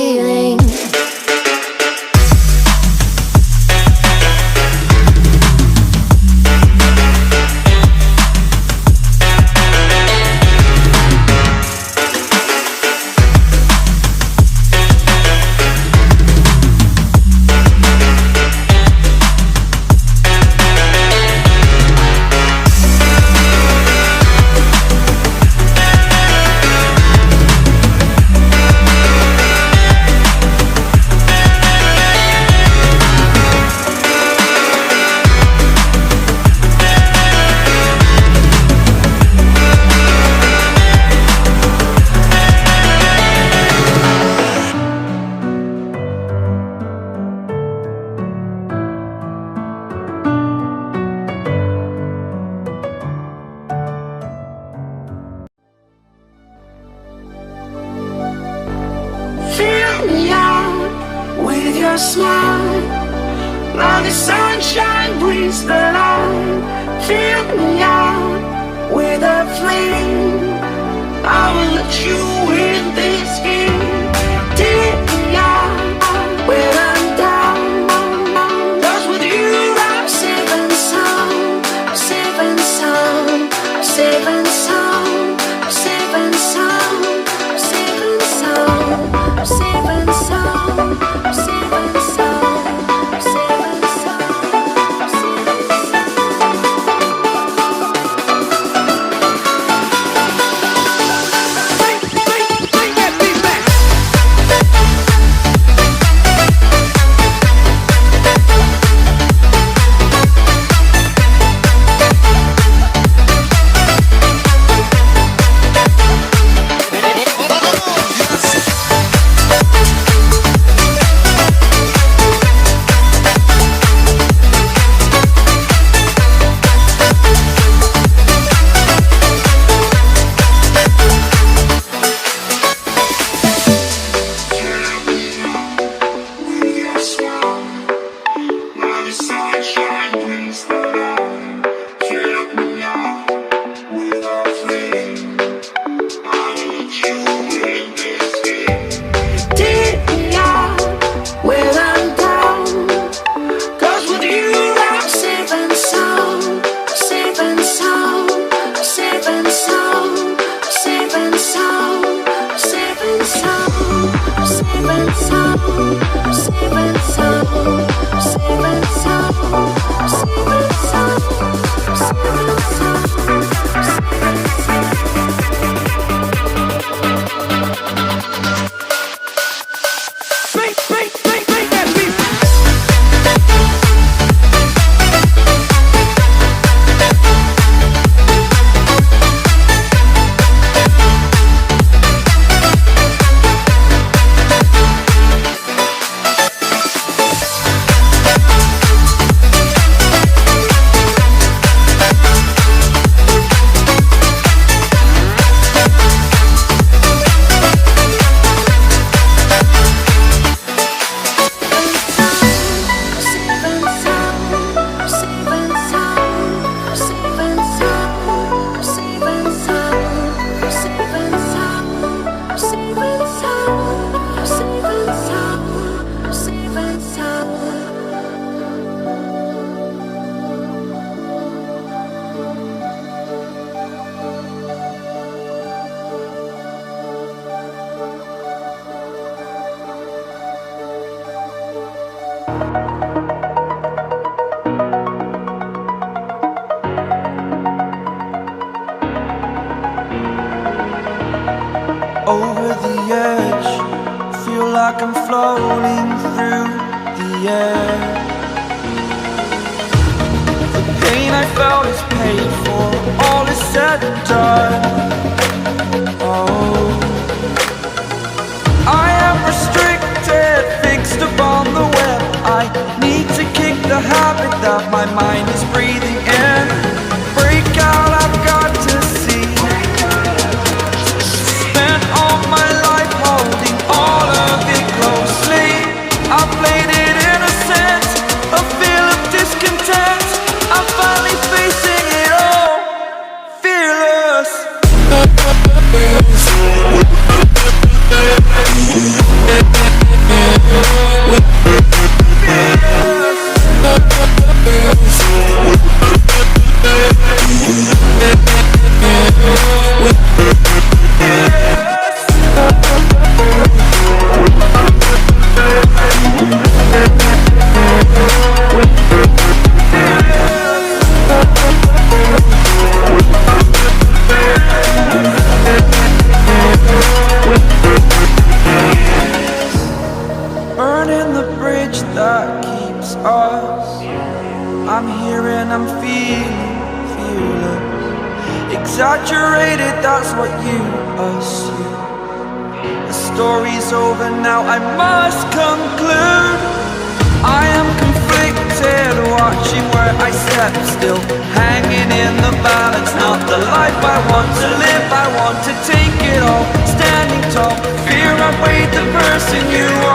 feeling. Fill me out with your smile. Now the sunshine brings the light. Fill me out with a flame. I will let you in this game. Take me out when I'm down. 'Cause with you I'm safe and sound. Safe and sound. Safe and sound. Safe and sound. Safe and sound. Safe and sound, safe and sound, safe and sound, safe and sound. Bring that beat back. Over the edge, feel like I'm floating through the air. The pain I felt is paid for, all is said and done. Oh, I am restricted, fixed upon the web. I need to kick the habit that my mind is breathing in. Break out, I've got to see. Spent all my life holding all of it closely. I played it innocent, a feel of discontent. I'm finally facing it all, fearless. that keeps us. I'm here and I'm feeling fearless. Exaggerated, that's what you assume. The story's over now, I must conclude. I am conflicted, watching where I step still, hanging in the balance. Not the life I want to live, I want to take it all. Standing tall, fear I've weighed the person you are.